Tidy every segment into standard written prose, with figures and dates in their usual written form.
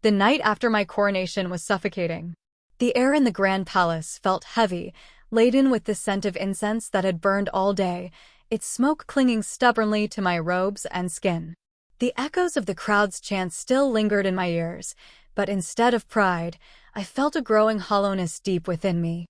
The night after my coronation was suffocating. The air in the grand palace felt heavy, laden with the scent of incense that had burned all day, its smoke clinging stubbornly to my robes and skin. The echoes of the crowd's chants still lingered in my ears, but instead of pride, I felt a growing hollowness deep within me.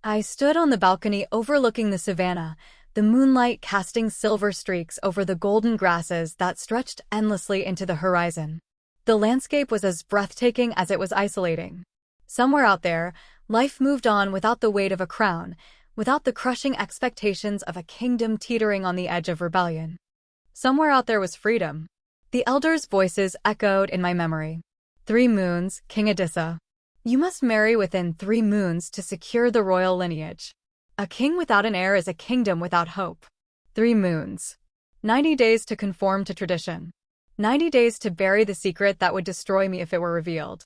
I stood on the balcony overlooking the savannah, the moonlight casting silver streaks over the golden grasses that stretched endlessly into the horizon. The landscape was as breathtaking as it was isolating. Somewhere out there, life moved on without the weight of a crown, without the crushing expectations of a kingdom teetering on the edge of rebellion. Somewhere out there was freedom. The elders' voices echoed in my memory. 3 moons, King Adisa. You must marry within 3 moons to secure the royal lineage. A king without an heir is a kingdom without hope. 3 moons. 90 days to conform to tradition. 90 days to bury the secret that would destroy me if it were revealed.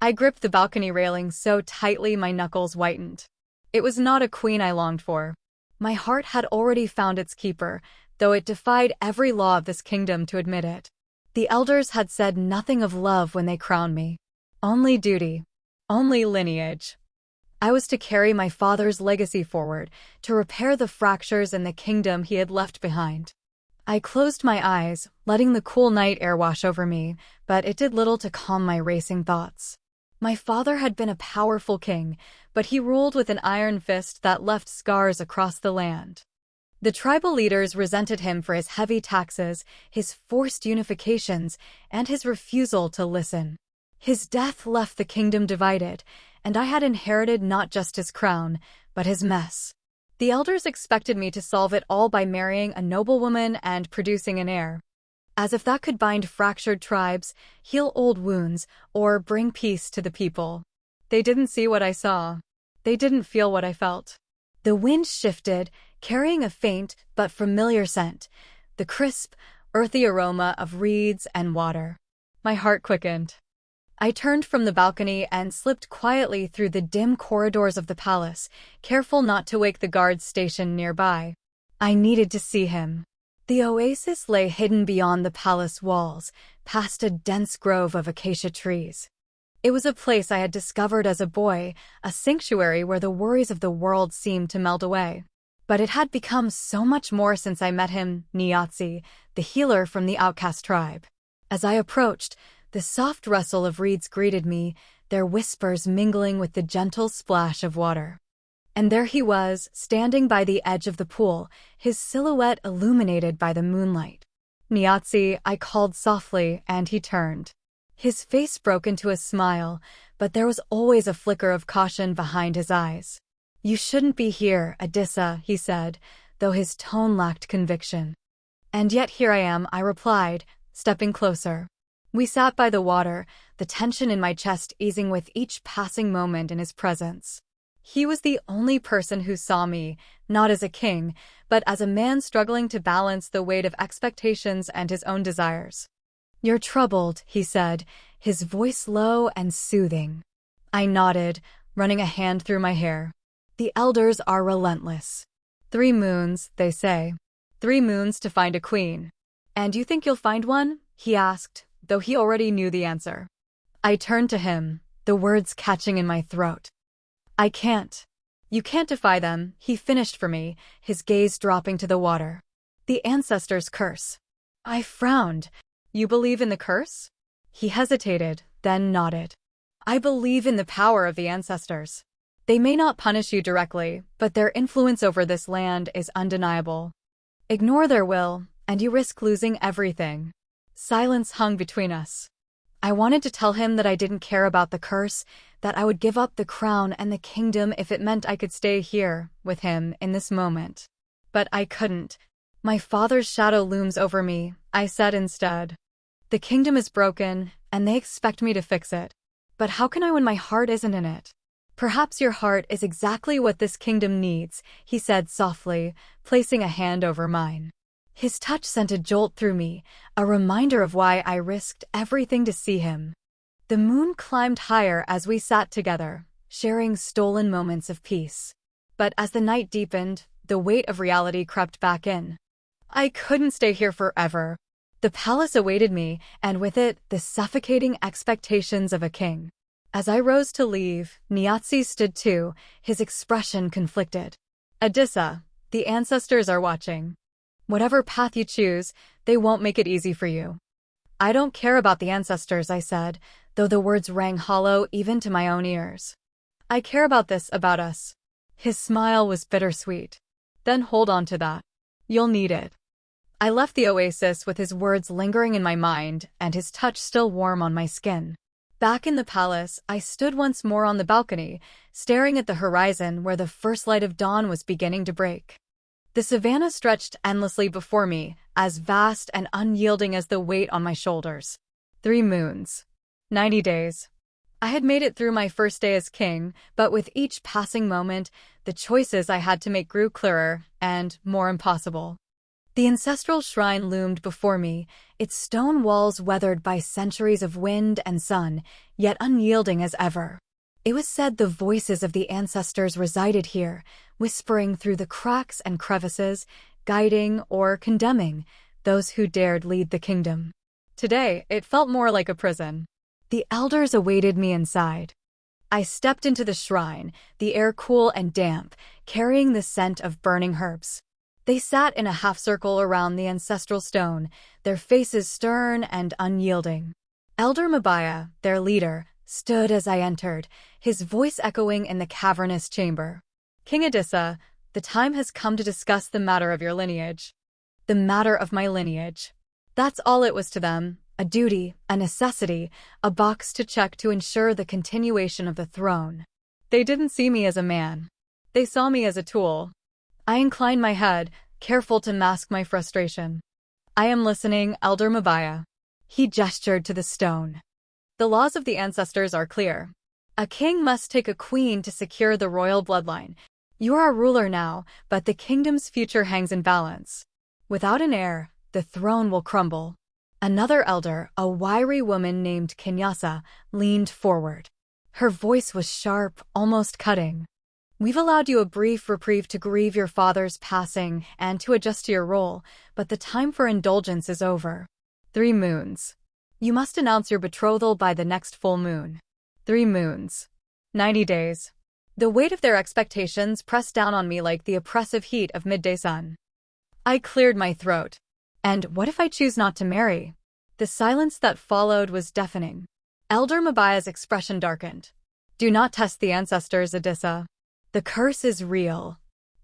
I gripped the balcony railing so tightly my knuckles whitened. It was not a queen I longed for. My heart had already found its keeper, though it defied every law of this kingdom to admit it. The elders had said nothing of love when they crowned me. Only duty. Only lineage. I was to carry my father's legacy forward, to repair the fractures in the kingdom he had left behind. I closed my eyes, letting the cool night air wash over me, but it did little to calm my racing thoughts. My father had been a powerful king, but he ruled with an iron fist that left scars across the land. The tribal leaders resented him for his heavy taxes, his forced unifications, and his refusal to listen. His death left the kingdom divided, and I had inherited not just his crown, but his mess. The elders expected me to solve it all by marrying a noblewoman and producing an heir. As if that could bind fractured tribes, heal old wounds, or bring peace to the people. They didn't see what I saw. They didn't feel what I felt. The wind shifted, carrying a faint but familiar scent, the crisp, earthy aroma of reeds and water. My heart quickened. I turned from the balcony and slipped quietly through the dim corridors of the palace, careful not to wake the guards stationed nearby. I needed to see him. The oasis lay hidden beyond the palace walls, past a dense grove of acacia trees. It was a place I had discovered as a boy, a sanctuary where the worries of the world seemed to melt away. But it had become so much more since I met him, Niazi, the healer from the outcast tribe. As I approached, the soft rustle of reeds greeted me, their whispers mingling with the gentle splash of water. And there he was, standing by the edge of the pool, his silhouette illuminated by the moonlight. Niazi, I called softly, and he turned. His face broke into a smile, but there was always a flicker of caution behind his eyes. You shouldn't be here, Adisa, he said, though his tone lacked conviction. And yet here I am, I replied, stepping closer. We sat by the water, the tension in my chest easing with each passing moment in his presence. He was the only person who saw me, not as a king, but as a man struggling to balance the weight of expectations and his own desires. You're troubled, he said, his voice low and soothing. I nodded, running a hand through my hair. The elders are relentless. 3 moons, they say. 3 moons to find a queen. And you think you'll find one? He asked, though he already knew the answer. I turned to him, the words catching in my throat. I can't. You can't defy them, he finished for me, his gaze dropping to the water. The ancestors' curse. I frowned. You believe in the curse? He hesitated, then nodded. I believe in the power of the ancestors. They may not punish you directly, but their influence over this land is undeniable. Ignore their will, and you risk losing everything. Silence hung between us. I wanted to tell him that I didn't care about the curse, that I would give up the crown and the kingdom if it meant I could stay here, with him, in this moment. But I couldn't. My father's shadow looms over me, I said instead. The kingdom is broken, and they expect me to fix it. But how can I when my heart isn't in it? Perhaps your heart is exactly what this kingdom needs, he said softly, placing a hand over mine. His touch sent a jolt through me, a reminder of why I risked everything to see him. The moon climbed higher as we sat together, sharing stolen moments of peace. But as the night deepened, the weight of reality crept back in. I couldn't stay here forever. The palace awaited me, and with it, the suffocating expectations of a king. As I rose to leave, Niazi stood too, his expression conflicted. Adisa, the ancestors are watching. Whatever path you choose, they won't make it easy for you. I don't care about the ancestors, I said, though the words rang hollow even to my own ears. I care about this about us. His smile was bittersweet. Then hold on to that. You'll need it. I left the oasis with his words lingering in my mind and his touch still warm on my skin. Back in the palace, I stood once more on the balcony, staring at the horizon where the first light of dawn was beginning to break. The savannah stretched endlessly before me, as vast and unyielding as the weight on my shoulders. 3 moons. 90 days. I had made it through my first day as king, but with each passing moment, the choices I had to make grew clearer and more impossible. The ancestral shrine loomed before me, its stone walls weathered by centuries of wind and sun, yet unyielding as ever. It was said the voices of the ancestors resided here, whispering through the cracks and crevices, guiding or condemning those who dared lead the kingdom. Today, it felt more like a prison. The elders awaited me inside. I stepped into the shrine, the air cool and damp, carrying the scent of burning herbs. They sat in a half-circle around the ancestral stone, their faces stern and unyielding. Elder Mabaya, their leader, stood as I entered, his voice echoing in the cavernous chamber. King Adisa, the time has come to discuss the matter of your lineage. The matter of my lineage. That's all it was to them, a duty, a necessity, a box to check to ensure the continuation of the throne. They didn't see me as a man. They saw me as a tool. I inclined my head, careful to mask my frustration. I am listening, Elder Mabaya. He gestured to the stone. The laws of the ancestors are clear. A king must take a queen to secure the royal bloodline. You are a ruler now, but the kingdom's future hangs in balance. Without an heir, the throne will crumble. Another elder, a wiry woman named King Adisa, leaned forward. Her voice was sharp, almost cutting. We've allowed you a brief reprieve to grieve your father's passing and to adjust to your role, but the time for indulgence is over. 3 moons. You must announce your betrothal by the next full moon. 3 moons. 90 days. The weight of their expectations pressed down on me like the oppressive heat of midday sun. I cleared my throat. And what if I choose not to marry? The silence that followed was deafening. Elder Mabaya's expression darkened. Do not test the ancestors, Adisa. The curse is real.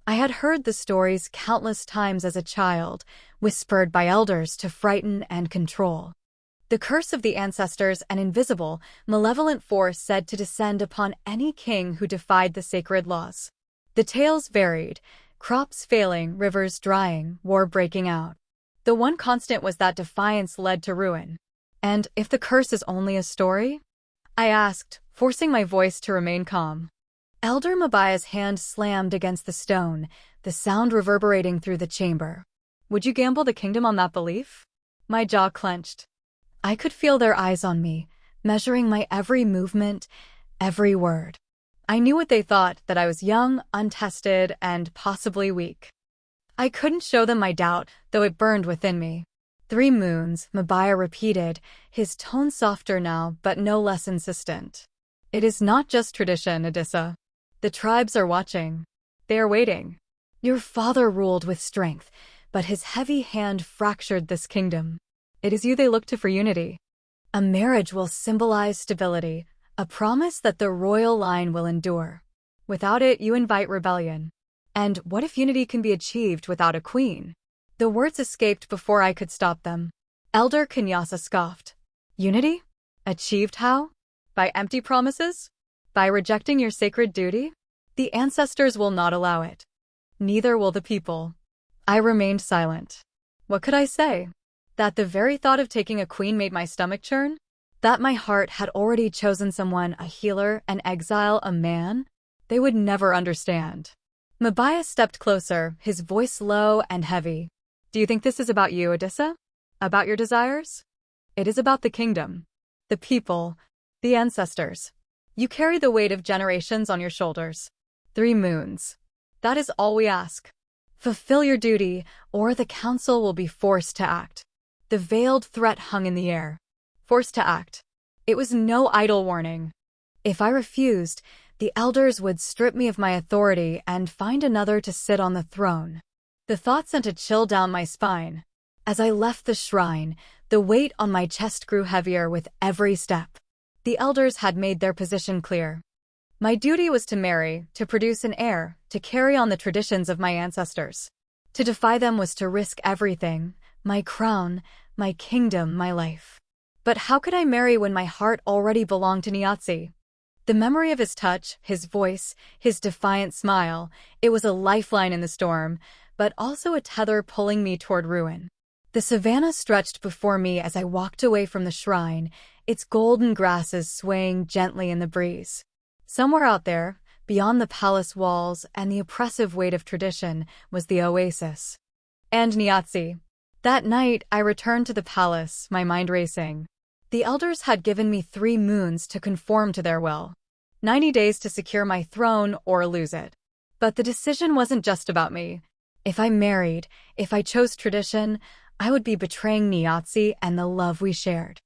I had heard the stories countless times as a child, whispered by elders to frighten and control. The curse of the ancestors, an invisible, malevolent force said to descend upon any king who defied the sacred laws. The tales varied, crops failing, rivers drying, war breaking out. The one constant was that defiance led to ruin. And if the curse is only a story? I asked, forcing my voice to remain calm. Elder Mabaya's hand slammed against the stone, the sound reverberating through the chamber. Would you gamble the kingdom on that belief? My jaw clenched. I could feel their eyes on me, measuring my every movement, every word. I knew what they thought, that I was young, untested, and possibly weak. I couldn't show them my doubt, though it burned within me. 3 moons, Mabaya repeated, his tone softer now, but no less insistent. It is not just tradition, Adisa. The tribes are watching. They are waiting. Your father ruled with strength, but his heavy hand fractured this kingdom. It is you they look to for unity. A marriage will symbolize stability, a promise that the royal line will endure. Without it, you invite rebellion. And what if unity can be achieved without a queen? The words escaped before I could stop them. Elder King Adisa scoffed. Unity? Achieved how? By empty promises? By rejecting your sacred duty? The ancestors will not allow it. Neither will the people. I remained silent. What could I say? That the very thought of taking a queen made my stomach churn? That my heart had already chosen someone, a healer, an exile, a man? They would never understand. Mabaya stepped closer, his voice low and heavy. Do you think this is about you, Adisa? About your desires? It is about the kingdom. The people. The ancestors. You carry the weight of generations on your shoulders. 3 moons. That is all we ask. Fulfill your duty, or the council will be forced to act. The veiled threat hung in the air. Forced to act. It was no idle warning. If I refused, the elders would strip me of my authority and find another to sit on the throne. The thought sent a chill down my spine. As I left the shrine, the weight on my chest grew heavier with every step. The elders had made their position clear. My duty was to marry, to produce an heir, to carry on the traditions of my ancestors. To defy them was to risk everything, my crown, my kingdom, my life. But how could I marry when my heart already belonged to Niazi? The memory of his touch, his voice, his defiant smile, it was a lifeline in the storm, but also a tether pulling me toward ruin. The savannah stretched before me as I walked away from the shrine, its golden grasses swaying gently in the breeze. Somewhere out there, beyond the palace walls and the oppressive weight of tradition, was the oasis. And Niazi. That night, I returned to the palace, my mind racing. The elders had given me 3 moons to conform to their will. 90 days to secure my throne or lose it. But the decision wasn't just about me. If I married, if I chose tradition, I would be betraying Niazi and the love we shared.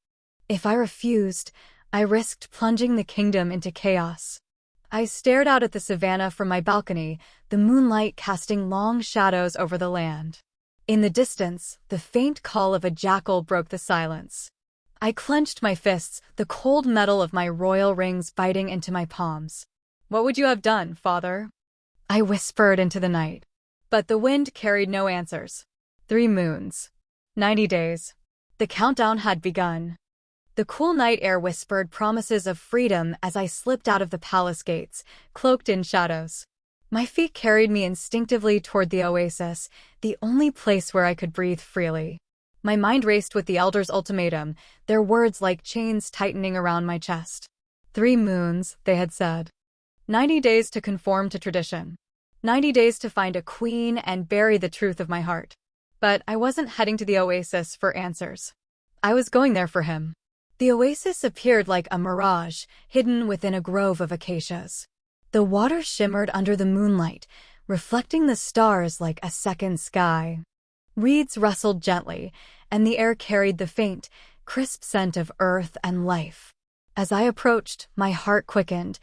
If I refused, I risked plunging the kingdom into chaos. I stared out at the savannah from my balcony, the moonlight casting long shadows over the land. In the distance, the faint call of a jackal broke the silence. I clenched my fists, the cold metal of my royal rings biting into my palms. "What would you have done, father?" I whispered into the night. But the wind carried no answers. 3 moons. 90 days. The countdown had begun. The cool night air whispered promises of freedom as I slipped out of the palace gates, cloaked in shadows. My feet carried me instinctively toward the oasis, the only place where I could breathe freely. My mind raced with the elders' ultimatum, their words like chains tightening around my chest. 3 moons, they had said. 90 days to conform to tradition. 90 days to find a queen and bury the truth of my heart. But I wasn't heading to the oasis for answers. I was going there for him. The oasis appeared like a mirage, hidden within a grove of acacias. The water shimmered under the moonlight, reflecting the stars like a second sky. Reeds rustled gently, and the air carried the faint, crisp scent of earth and life. As I approached, my heart quickened,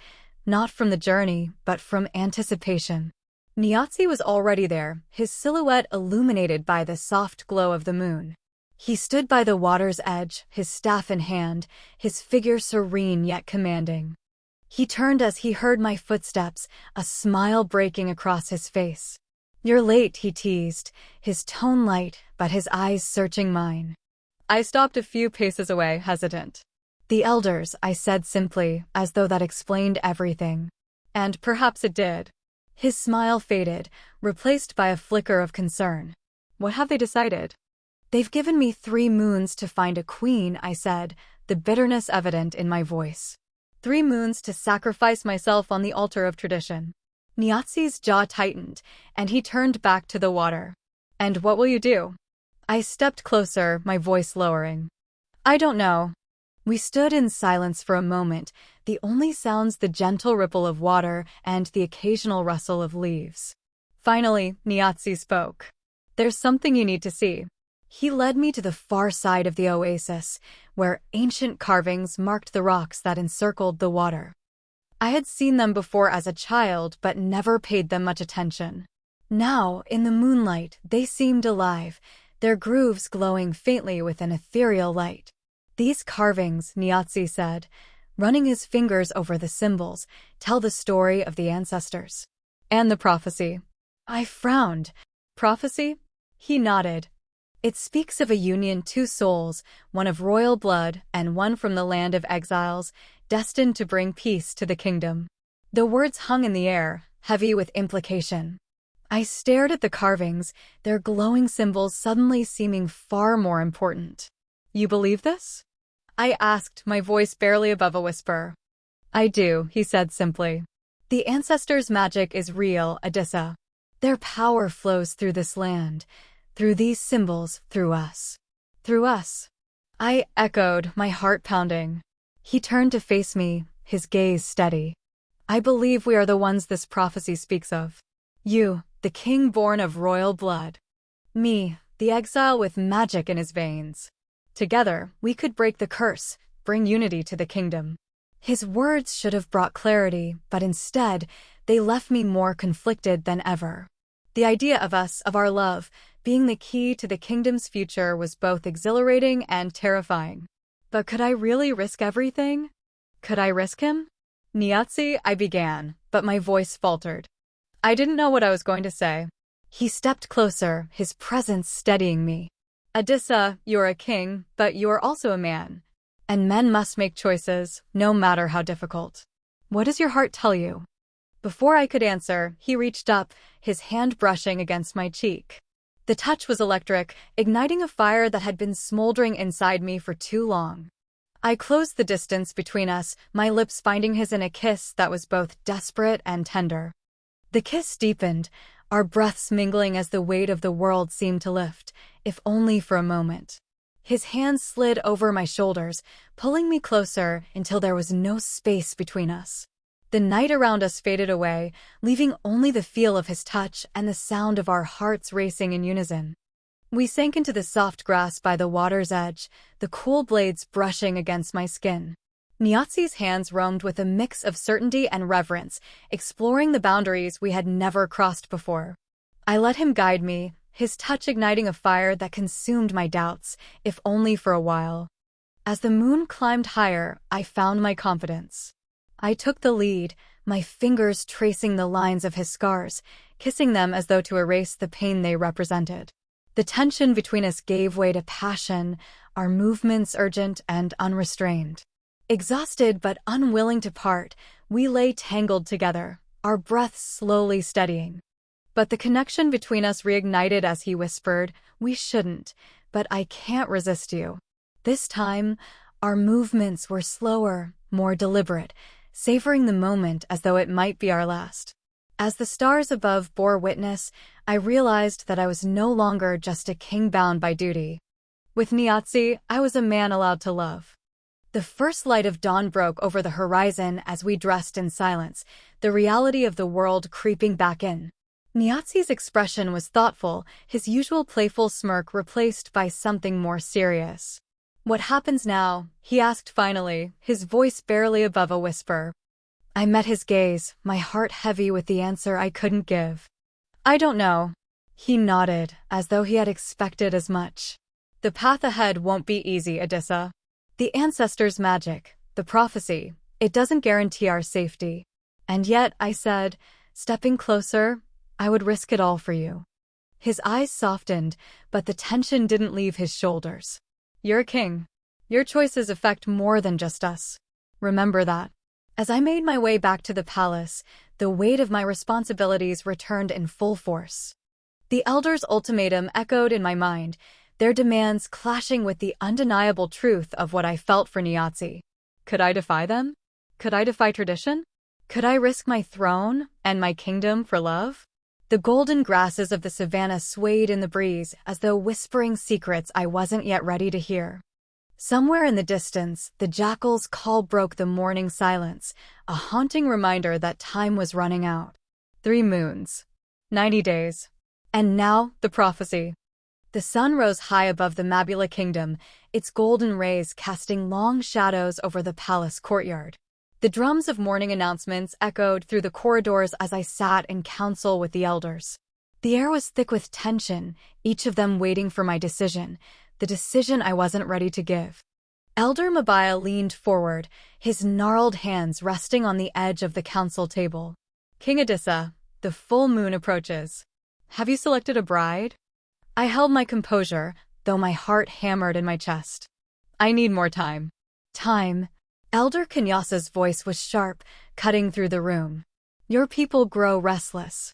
not from the journey, but from anticipation. Niazi was already there, his silhouette illuminated by the soft glow of the moon. He stood by the water's edge, his staff in hand, his figure serene yet commanding. He turned as he heard my footsteps, a smile breaking across his face. "You're late," he teased, his tone light, but his eyes searching mine. I stopped a few paces away, hesitant. "The elders," I said simply, as though that explained everything. And perhaps it did. His smile faded, replaced by a flicker of concern. "What have they decided?" "They've given me 3 moons to find a queen," I said, the bitterness evident in my voice. 3 moons to sacrifice myself on the altar of tradition. Niazi's jaw tightened, and he turned back to the water. "And what will you do?" I stepped closer, my voice lowering. "I don't know." We stood in silence for a moment, the only sounds the gentle ripple of water and the occasional rustle of leaves. Finally, Niazi spoke. "There's something you need to see." He led me to the far side of the oasis, where ancient carvings marked the rocks that encircled the water. I had seen them before as a child, but never paid them much attention. Now, in the moonlight, they seemed alive, their grooves glowing faintly with an ethereal light. "These carvings," Niazi said, running his fingers over the symbols, "tell the story of the ancestors." "And the prophecy." I frowned. "Prophecy?" He nodded. "It speaks of a union, 2 souls, one of royal blood and one from the land of exiles, destined to bring peace to the kingdom." The words hung in the air, heavy with implication. I stared at the carvings, their glowing symbols suddenly seeming far more important. "You believe this?" I asked, my voice barely above a whisper. "I do," he said simply. "The ancestors' magic is real, Adisa. Their power flows through this land, through these symbols, through us." "Through us?" I echoed, my heart pounding. He turned to face me, his gaze steady. "I believe we are the ones this prophecy speaks of. You, the king born of royal blood. Me, the exile with magic in his veins. Together, we could break the curse, bring unity to the kingdom. His words should have brought clarity, but instead, they left me more conflicted than ever. The idea of us, of our love, being the key to the kingdom's future was both exhilarating and terrifying. But could I really risk everything? Could I risk him? Niazi, I began, but my voice faltered. I didn't know what I was going to say. He stepped closer, his presence steadying me. Adisa, you're a king, but you're also a man. And men must make choices, no matter how difficult. What does your heart tell you? Before I could answer, he reached up, his hand brushing against my cheek. The touch was electric, igniting a fire that had been smoldering inside me for too long. I closed the distance between us, my lips finding his in a kiss that was both desperate and tender. The kiss deepened, our breaths mingling as the weight of the world seemed to lift, if only for a moment. His hands slid over my shoulders, pulling me closer until there was no space between us. The night around us faded away, leaving only the feel of his touch and the sound of our hearts racing in unison. We sank into the soft grass by the water's edge, the cool blades brushing against my skin. Niazi's hands roamed with a mix of certainty and reverence, exploring the boundaries we had never crossed before. I let him guide me, his touch igniting a fire that consumed my doubts, if only for a while. As the moon climbed higher, I found my confidence. I took the lead, my fingers tracing the lines of his scars, kissing them as though to erase the pain they represented. The tension between us gave way to passion, our movements urgent and unrestrained. Exhausted but unwilling to part, we lay tangled together, our breaths slowly steadying. But the connection between us reignited as he whispered, "We shouldn't, but I can't resist you." This time, our movements were slower, more deliberate, savoring the moment as though it might be our last. As the stars above bore witness, I realized that I was no longer just a king bound by duty. With Niazi, I was a man allowed to love. The first light of dawn broke over the horizon as we dressed in silence, the reality of the world creeping back in. Niazi's expression was thoughtful, his usual playful smirk replaced by something more serious. "What happens now?" he asked finally, his voice barely above a whisper. I met his gaze, my heart heavy with the answer I couldn't give. "I don't know." He nodded, as though he had expected as much. "The path ahead won't be easy, Adisa. The ancestors' magic, the prophecy, it doesn't guarantee our safety. And yet," I said, stepping closer, "I would risk it all for you." His eyes softened, but the tension didn't leave his shoulders. "You're a king. Your choices affect more than just us. Remember that." As I made my way back to the palace, the weight of my responsibilities returned in full force. The elders' ultimatum echoed in my mind, their demands clashing with the undeniable truth of what I felt for Niazi. Could I defy them? Could I defy tradition? Could I risk my throne and my kingdom for love? The golden grasses of the savannah swayed in the breeze as though whispering secrets I wasn't yet ready to hear. Somewhere in the distance, the jackal's call broke the morning silence, a haunting reminder that time was running out. 3 moons. 90 days. And now, the prophecy. The sun rose high above the Mabula kingdom, its golden rays casting long shadows over the palace courtyard. The drums of morning announcements echoed through the corridors as I sat in council with the elders. The air was thick with tension, each of them waiting for my decision, the decision I wasn't ready to give. Elder Mabaya leaned forward, his gnarled hands resting on the edge of the council table. "King Adisa, the full moon approaches. Have you selected a bride?" I held my composure, though my heart hammered in my chest. "I need more time." "Time?" Elder Kenyasa's voice was sharp, cutting through the room. "Your people grow restless.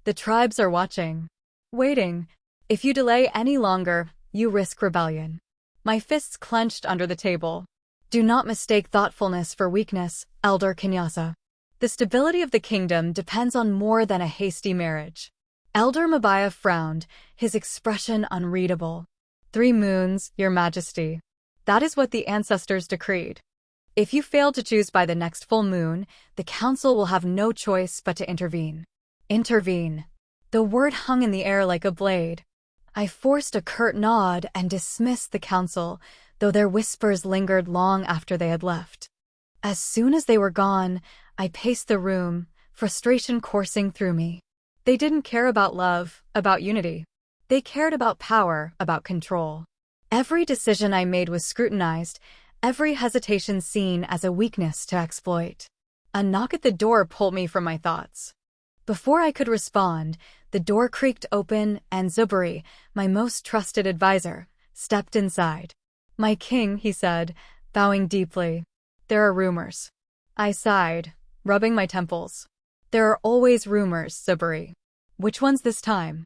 The tribes are watching. Waiting. If you delay any longer, you risk rebellion." My fists clenched under the table. "Do not mistake thoughtfulness for weakness, Elder Kenyasa. The stability of the kingdom depends on more than a hasty marriage." Elder Mabaya frowned, his expression unreadable. 3 moons, Your Majesty. That is what the ancestors decreed. If you fail to choose by the next full moon, the council will have no choice but to intervene. Intervene. The word hung in the air like a blade. I forced a curt nod and dismissed the council, though their whispers lingered long after they had left. As soon as they were gone, I paced the room, frustration coursing through me. They didn't care about love, about unity. They cared about power, about control. Every decision I made was scrutinized, every hesitation seen as a weakness to exploit. A knock at the door pulled me from my thoughts. Before I could respond, the door creaked open and Zuberi, my most trusted advisor, stepped inside. "My king," he said, bowing deeply. "There are rumors." I sighed, rubbing my temples. "There are always rumors, Zuberi." "Which ones this time?"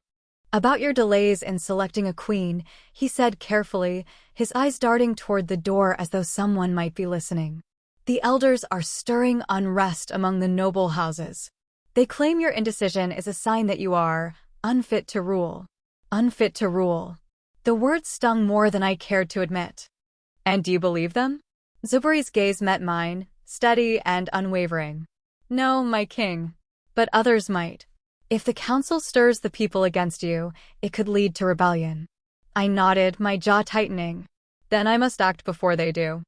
"About your delays in selecting a queen," he said carefully, his eyes darting toward the door as though someone might be listening. "The elders are stirring unrest among the noble houses. They claim your indecision is a sign that you are unfit to rule." Unfit to rule. The words stung more than I cared to admit. "And do you believe them?" Zuberi's gaze met mine, steady and unwavering. "No, my king. But others might. If the council stirs the people against you, it could lead to rebellion." I nodded, my jaw tightening. "Then I must act before they do."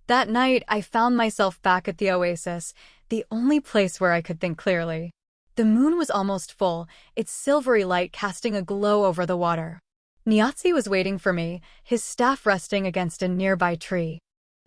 That night, I found myself back at the oasis, the only place where I could think clearly. The moon was almost full, its silvery light casting a glow over the water. Niazi was waiting for me, his staff resting against a nearby tree.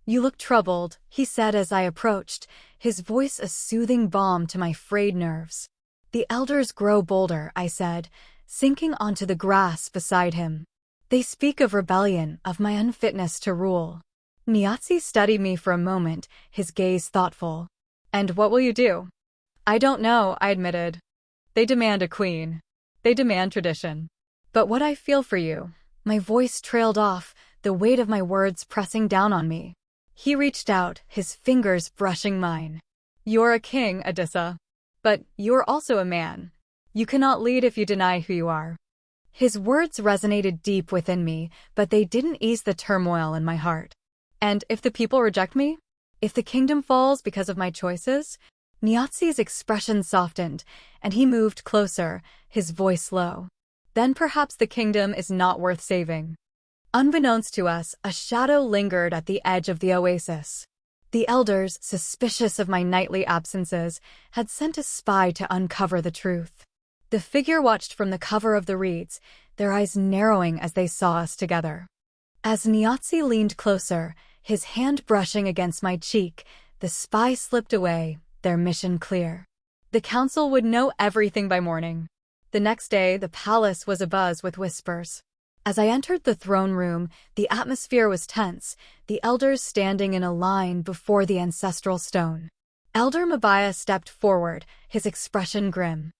"You look troubled," he said as I approached, his voice a soothing balm to my frayed nerves. "The elders grow bolder," I said, sinking onto the grass beside him. "They speak of rebellion, of my unfitness to rule." Niazi studied me for a moment, his gaze thoughtful. "And what will you do?" "I don't know," I admitted. "They demand a queen. They demand tradition. But what I feel for you..." My voice trailed off, the weight of my words pressing down on me. He reached out, his fingers brushing mine. "You're a king, Adisa. But you're also a man. You cannot lead if you deny who you are." His words resonated deep within me, but they didn't ease the turmoil in my heart. "And if the people reject me? If the kingdom falls because of my choices?" Niazi's expression softened, and he moved closer, his voice low. "Then perhaps the kingdom is not worth saving." Unbeknownst to us, a shadow lingered at the edge of the oasis. The elders, suspicious of my nightly absences, had sent a spy to uncover the truth. The figure watched from the cover of the reeds, their eyes narrowing as they saw us together. As Niazi leaned closer, his hand brushing against my cheek, the spy slipped away, their mission clear. The council would know everything by morning. The next day, the palace was abuzz with whispers. As I entered the throne room, the atmosphere was tense, the elders standing in a line before the ancestral stone. Elder Mabaya stepped forward, his expression grim.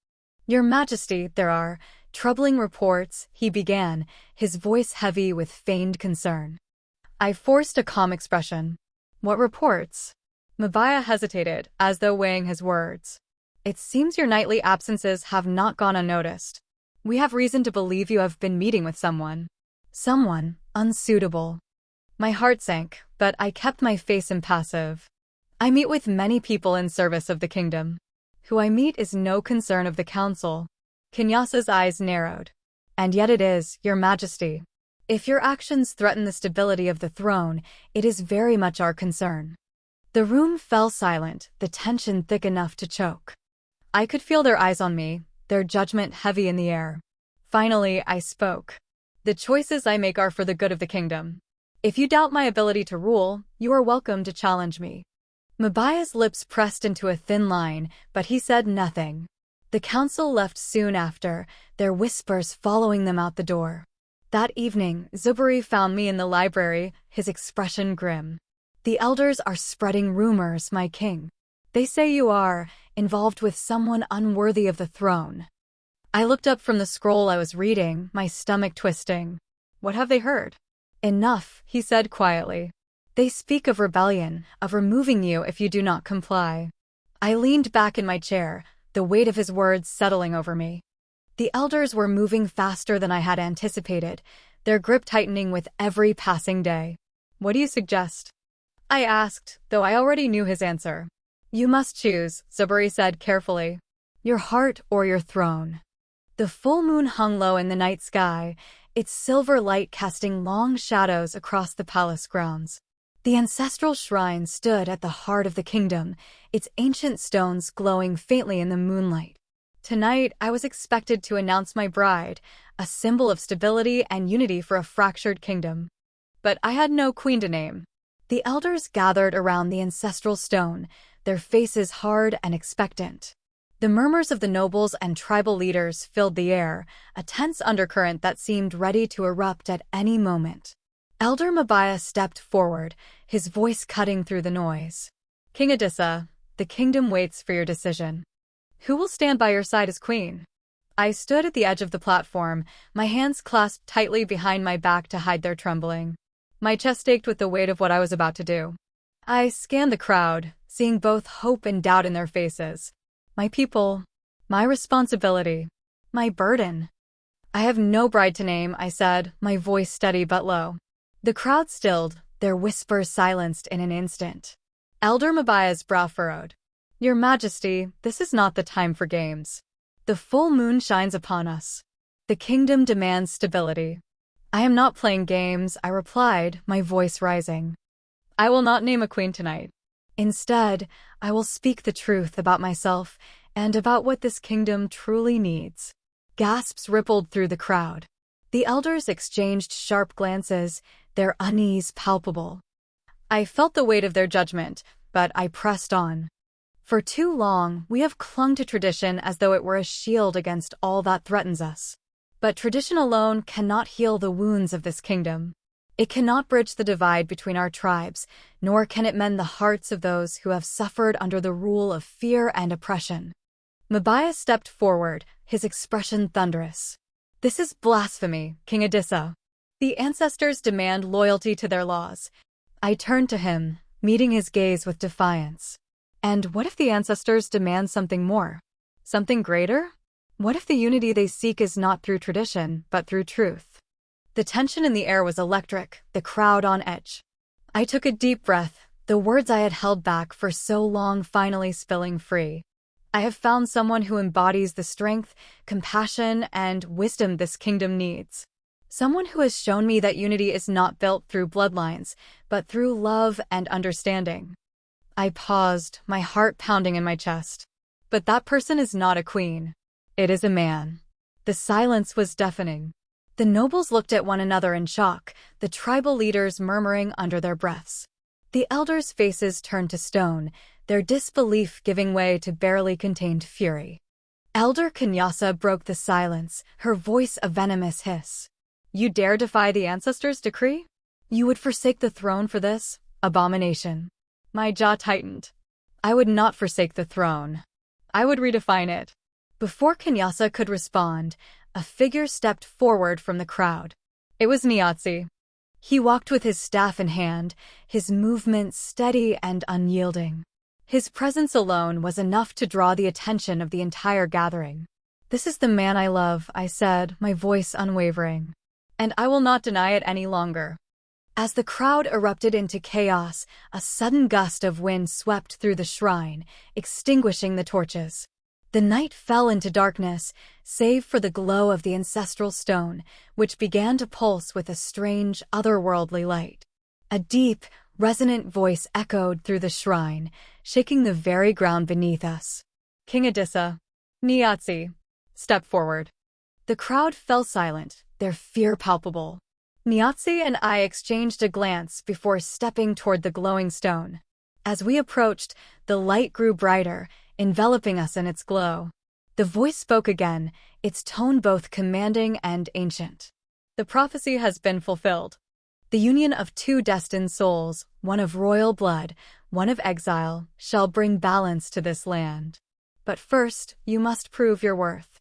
"Your Majesty, there are troubling reports," he began, his voice heavy with feigned concern. I forced a calm expression. "What reports?" Mabaya hesitated, as though weighing his words. "It seems your nightly absences have not gone unnoticed. We have reason to believe you have been meeting with someone." "Someone unsuitable." My heart sank, but I kept my face impassive. "I meet with many people in service of the kingdom. Who I meet is no concern of the council." Kenyasa's eyes narrowed. "And yet it is, your Majesty. If your actions threaten the stability of the throne, it is very much our concern." The room fell silent, the tension thick enough to choke. I could feel their eyes on me, their judgment heavy in the air. Finally, I spoke. "The choices I make are for the good of the kingdom. If you doubt my ability to rule, you are welcome to challenge me." Mabaya's lips pressed into a thin line, but he said nothing. The council left soon after, their whispers following them out the door. That evening, Zuberi found me in the library, his expression grim. "The elders are spreading rumors, my king. They say you are involved with someone unworthy of the throne." I looked up from the scroll I was reading, my stomach twisting. "What have they heard?" "Enough," he said quietly. "They speak of rebellion, of removing you if you do not comply." I leaned back in my chair, the weight of his words settling over me. The elders were moving faster than I had anticipated, their grip tightening with every passing day. "What do you suggest?" I asked, though I already knew his answer. "You must choose," Zuberi said carefully. "Your heart or your throne." The full moon hung low in the night sky, its silver light casting long shadows across the palace grounds. The ancestral shrine stood at the heart of the kingdom, its ancient stones glowing faintly in the moonlight. Tonight, I was expected to announce my bride, a symbol of stability and unity for a fractured kingdom. But I had no queen to name. The elders gathered around the ancestral stone, their faces hard and expectant. The murmurs of the nobles and tribal leaders filled the air, a tense undercurrent that seemed ready to erupt at any moment. Elder Mabaya stepped forward, his voice cutting through the noise. King Adisa, the kingdom waits for your decision. Who will stand by your side as queen? I stood at the edge of the platform, my hands clasped tightly behind my back to hide their trembling. My chest ached with the weight of what I was about to do. I scanned the crowd, seeing both hope and doubt in their faces. My people, my responsibility, my burden. I have no bride to name, I said, my voice steady but low. The crowd stilled, their whispers silenced in an instant. Elder Mabaya's brow furrowed. Your Majesty, this is not the time for games. The full moon shines upon us. The kingdom demands stability. I am not playing games, I replied, my voice rising. I will not name a queen tonight. Instead, I will speak the truth about myself and about what this kingdom truly needs. Gasps rippled through the crowd. The elders exchanged sharp glances, their unease palpable. I felt the weight of their judgment, but I pressed on. For too long, we have clung to tradition as though it were a shield against all that threatens us. But tradition alone cannot heal the wounds of this kingdom. It cannot bridge the divide between our tribes, nor can it mend the hearts of those who have suffered under the rule of fear and oppression. Mabaya stepped forward, his expression thunderous. This is blasphemy, King Adisa. The ancestors demand loyalty to their laws. I turned to him, meeting his gaze with defiance. And what if the ancestors demand something more? Something greater? What if the unity they seek is not through tradition, but through truth? The tension in the air was electric, the crowd on edge. I took a deep breath, the words I had held back for so long finally spilling free. I have found someone who embodies the strength, compassion, and wisdom this kingdom needs. Someone who has shown me that unity is not built through bloodlines, but through love and understanding. I paused, my heart pounding in my chest. But that person is not a queen. It is a man. The silence was deafening. The nobles looked at one another in shock, the tribal leaders murmuring under their breaths. The elders' faces turned to stone, their disbelief giving way to barely contained fury. Elder Kenyasa broke the silence, her voice a venomous hiss. You dare defy the ancestors' decree? You would forsake the throne for this? Abomination. My jaw tightened. I would not forsake the throne. I would redefine it. Before Kenyasa could respond, a figure stepped forward from the crowd. It was Niazi. He walked with his staff in hand, his movements steady and unyielding. His presence alone was enough to draw the attention of the entire gathering. This is the man I love, I said, my voice unwavering. And I will not deny it any longer. As the crowd erupted into chaos, a sudden gust of wind swept through the shrine, extinguishing the torches. The night fell into darkness, save for the glow of the ancestral stone, which began to pulse with a strange, otherworldly light. A deep, resonant voice echoed through the shrine, shaking the very ground beneath us. King Adisa, Niazi, step forward. The crowd fell silent, their fear palpable. Niazi and I exchanged a glance before stepping toward the glowing stone. As we approached, the light grew brighter, enveloping us in its glow. The voice spoke again, its tone both commanding and ancient. The prophecy has been fulfilled. The union of two destined souls, one of royal blood, one of exile, shall bring balance to this land. But first, you must prove your worth.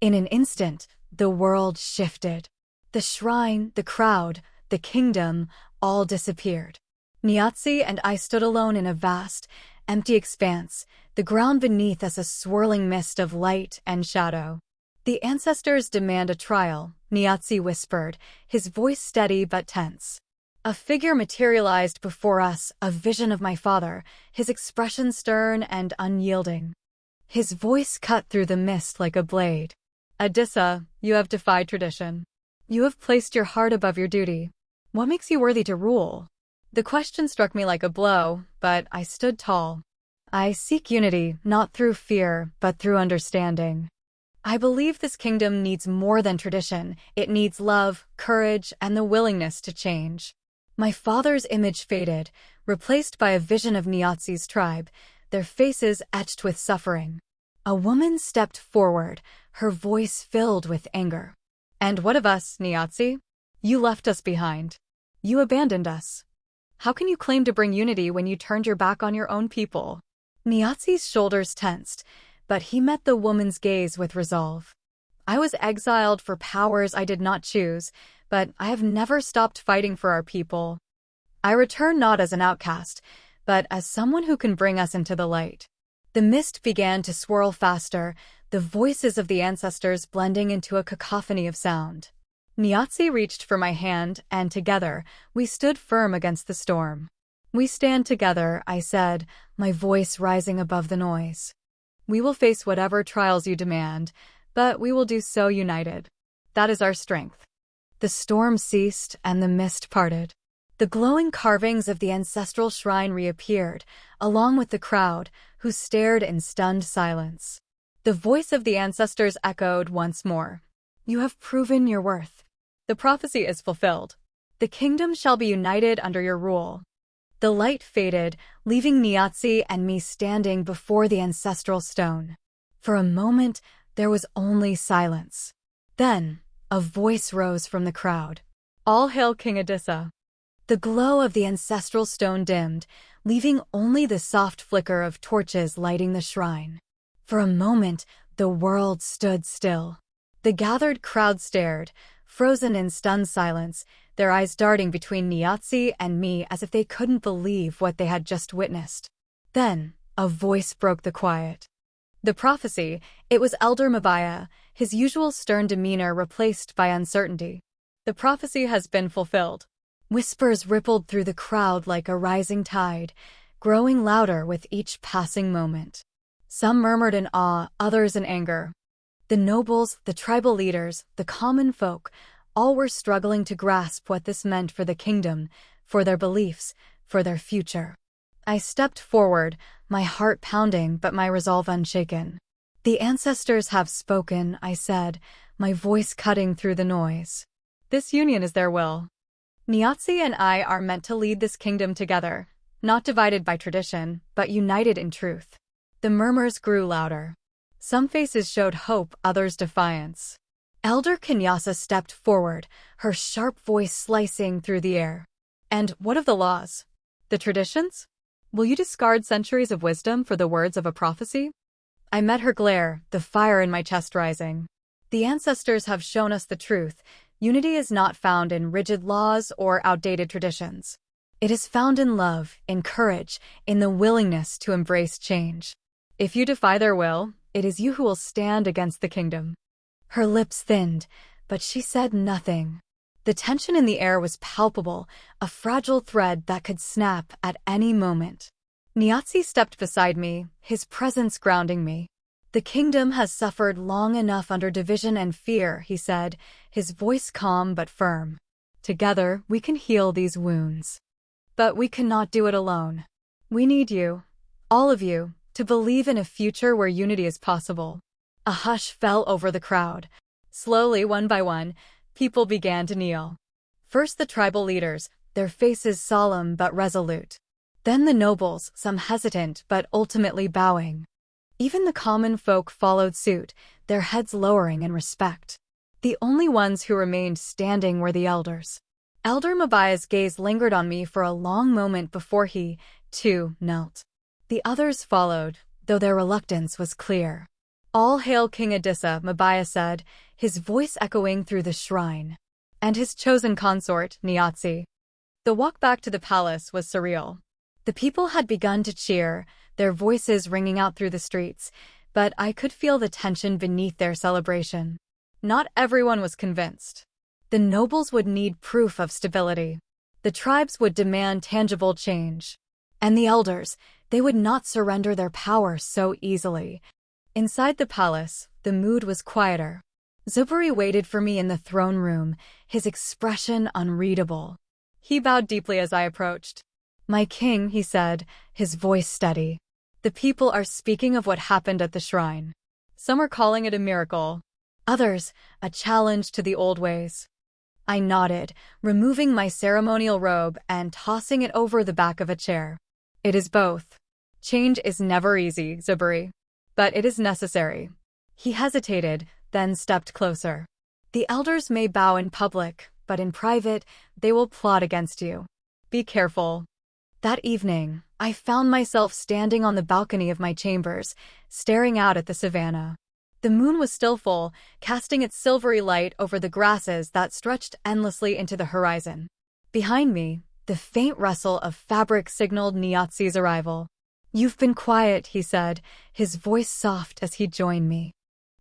In an instant, the world shifted. The shrine, the crowd, the kingdom, all disappeared. Niazi and I stood alone in a vast, empty expanse, the ground beneath us a swirling mist of light and shadow. The ancestors demand a trial, Niazi whispered, his voice steady but tense. A figure materialized before us, a vision of my father, his expression stern and unyielding. His voice cut through the mist like a blade. Adisa, you have defied tradition. You have placed your heart above your duty. What makes you worthy to rule? The question struck me like a blow, but I stood tall. I seek unity, not through fear, but through understanding. I believe this kingdom needs more than tradition. It needs love, courage, and the willingness to change. My father's image faded, replaced by a vision of Niazi's tribe, their faces etched with suffering. A woman stepped forward, her voice filled with anger. And what of us, Niazi? You left us behind. You abandoned us. How can you claim to bring unity when you turned your back on your own people? Niazi's shoulders tensed, but he met the woman's gaze with resolve. I was exiled for powers I did not choose, but I have never stopped fighting for our people. I return not as an outcast, but as someone who can bring us into the light. The mist began to swirl faster, the voices of the ancestors blending into a cacophony of sound. Niazi reached for my hand, and together, we stood firm against the storm. We stand together, I said, my voice rising above the noise. We will face whatever trials you demand, but we will do so united. That is our strength. The storm ceased and the mist parted. The glowing carvings of the ancestral shrine reappeared, along with the crowd, who stared in stunned silence. The voice of the ancestors echoed once more. You have proven your worth. The prophecy is fulfilled. The kingdom shall be united under your rule. The light faded, leaving Niazi and me standing before the ancestral stone. For a moment, there was only silence. Then, a voice rose from the crowd. All hail King Adisa. The glow of the ancestral stone dimmed, leaving only the soft flicker of torches lighting the shrine. For a moment, the world stood still. The gathered crowd stared, frozen in stunned silence, their eyes darting between Niazi and me as if they couldn't believe what they had just witnessed. Then, a voice broke the quiet. The prophecy, it was Elder Mabaya, his usual stern demeanor replaced by uncertainty. The prophecy has been fulfilled. Whispers rippled through the crowd like a rising tide, growing louder with each passing moment. Some murmured in awe, others in anger. The nobles, the tribal leaders, the common folk, all were struggling to grasp what this meant for the kingdom, for their beliefs, for their future. I stepped forward, my heart pounding but my resolve unshaken. The ancestors have spoken, I said, my voice cutting through the noise. This union is their will. Niazi and I are meant to lead this kingdom together, not divided by tradition, but united in truth. The murmurs grew louder. Some faces showed hope, others defiance. Elder Kenyasa stepped forward, her sharp voice slicing through the air. And what of the laws? The traditions? Will you discard centuries of wisdom for the words of a prophecy? I met her glare, the fire in my chest rising. The ancestors have shown us the truth. Unity is not found in rigid laws or outdated traditions. It is found in love, in courage, in the willingness to embrace change. If you defy their will, it is you who will stand against the kingdom. Her lips thinned, but she said nothing. The tension in the air was palpable, a fragile thread that could snap at any moment. Niazi stepped beside me, his presence grounding me. The kingdom has suffered long enough under division and fear, he said, his voice calm but firm. Together, we can heal these wounds. But we cannot do it alone. We need you, all of you, to believe in a future where unity is possible. A hush fell over the crowd. Slowly, one by one, people began to kneel. First the tribal leaders, their faces solemn but resolute. Then the nobles, some hesitant but ultimately bowing. Even the common folk followed suit, their heads lowering in respect. The only ones who remained standing were the elders. Elder Mabaya's gaze lingered on me for a long moment before he, too, knelt. The others followed, though their reluctance was clear. All hail King Adisa, Mabaya said, his voice echoing through the shrine. And his chosen consort, Niazi. The walk back to the palace was surreal. The people had begun to cheer, their voices ringing out through the streets, but I could feel the tension beneath their celebration. Not everyone was convinced. The nobles would need proof of stability. The tribes would demand tangible change. And the elders, they would not surrender their power so easily. Inside the palace, the mood was quieter. Zuberi waited for me in the throne room, his expression unreadable. He bowed deeply as I approached. "My king," he said, his voice steady. "The people are speaking of what happened at the shrine. Some are calling it a miracle. Others, a challenge to the old ways." I nodded, removing my ceremonial robe and tossing it over the back of a chair. "It is both. Change is never easy, Zuberi. But it is necessary." He hesitated, then stepped closer. "The elders may bow in public, but in private, they will plot against you. Be careful." That evening, I found myself standing on the balcony of my chambers, staring out at the savannah. The moon was still full, casting its silvery light over the grasses that stretched endlessly into the horizon. Behind me, the faint rustle of fabric signaled Niazi's arrival. "You've been quiet," he said, his voice soft as he joined me.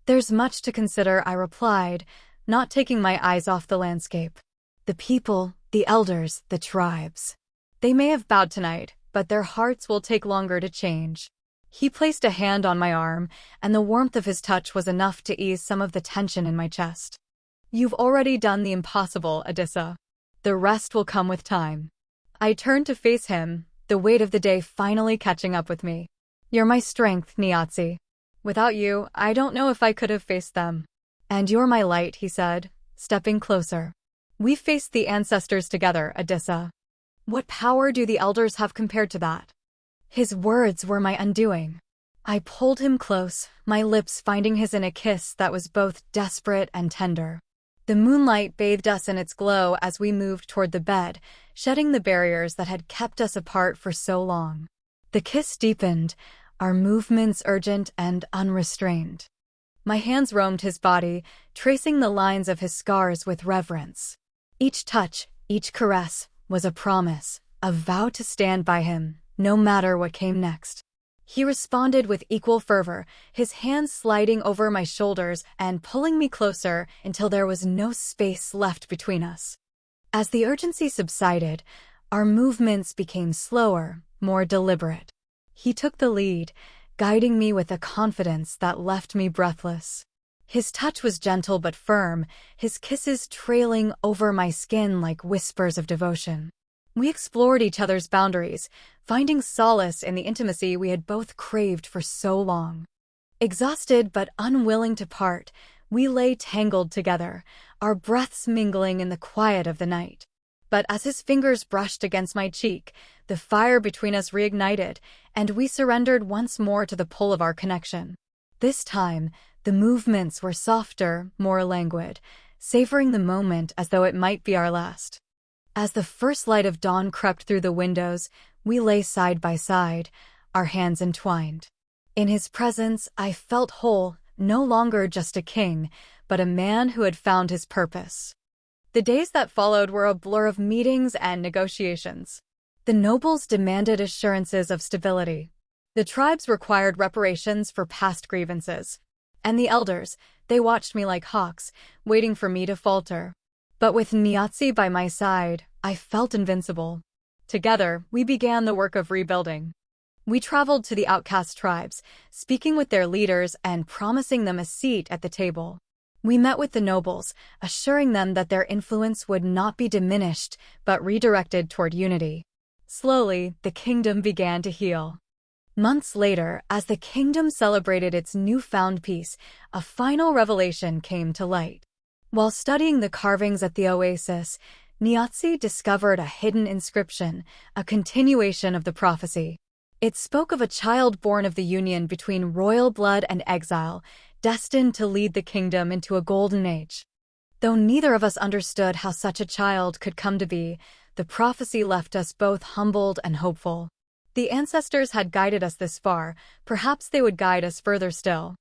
"There's much to consider," I replied, not taking my eyes off the landscape. "The people, the elders, the tribes. They may have bowed tonight, but their hearts will take longer to change." He placed a hand on my arm, and the warmth of his touch was enough to ease some of the tension in my chest. "You've already done the impossible, Adisa. The rest will come with time." I turned to face him, the weight of the day finally catching up with me. "You're my strength, Niazi. Without you, I don't know if I could have faced them." "And you're my light," he said, stepping closer. "We faced the ancestors together, Adisa. What power do the elders have compared to that?" His words were my undoing. I pulled him close, my lips finding his in a kiss that was both desperate and tender. The moonlight bathed us in its glow as we moved toward the bed, shedding the barriers that had kept us apart for so long. The kiss deepened, our movements urgent and unrestrained. My hands roamed his body, tracing the lines of his scars with reverence. Each touch, each caress, was a promise, a vow to stand by him, no matter what came next. He responded with equal fervor, his hands sliding over my shoulders and pulling me closer until there was no space left between us. As the urgency subsided, our movements became slower, more deliberate. He took the lead, guiding me with a confidence that left me breathless. His touch was gentle but firm, his kisses trailing over my skin like whispers of devotion. We explored each other's boundaries, finding solace in the intimacy we had both craved for so long. Exhausted but unwilling to part, we lay tangled together, our breaths mingling in the quiet of the night. But as his fingers brushed against my cheek, the fire between us reignited, and we surrendered once more to the pull of our connection. This time, the movements were softer, more languid, savoring the moment as though it might be our last. As the first light of dawn crept through the windows, we lay side by side, our hands entwined. In his presence, I felt whole, no longer just a king, but a man who had found his purpose. The days that followed were a blur of meetings and negotiations. The nobles demanded assurances of stability. The tribes required reparations for past grievances. And the elders, they watched me like hawks, waiting for me to falter. But with Niazi by my side, I felt invincible. Together, we began the work of rebuilding. We traveled to the outcast tribes, speaking with their leaders and promising them a seat at the table. We met with the nobles, assuring them that their influence would not be diminished, but redirected toward unity. Slowly, the kingdom began to heal. Months later, as the kingdom celebrated its newfound peace, a final revelation came to light. While studying the carvings at the oasis, Niazi discovered a hidden inscription, a continuation of the prophecy. It spoke of a child born of the union between royal blood and exile, destined to lead the kingdom into a golden age. Though neither of us understood how such a child could come to be, the prophecy left us both humbled and hopeful. The ancestors had guided us this far, perhaps they would guide us further still.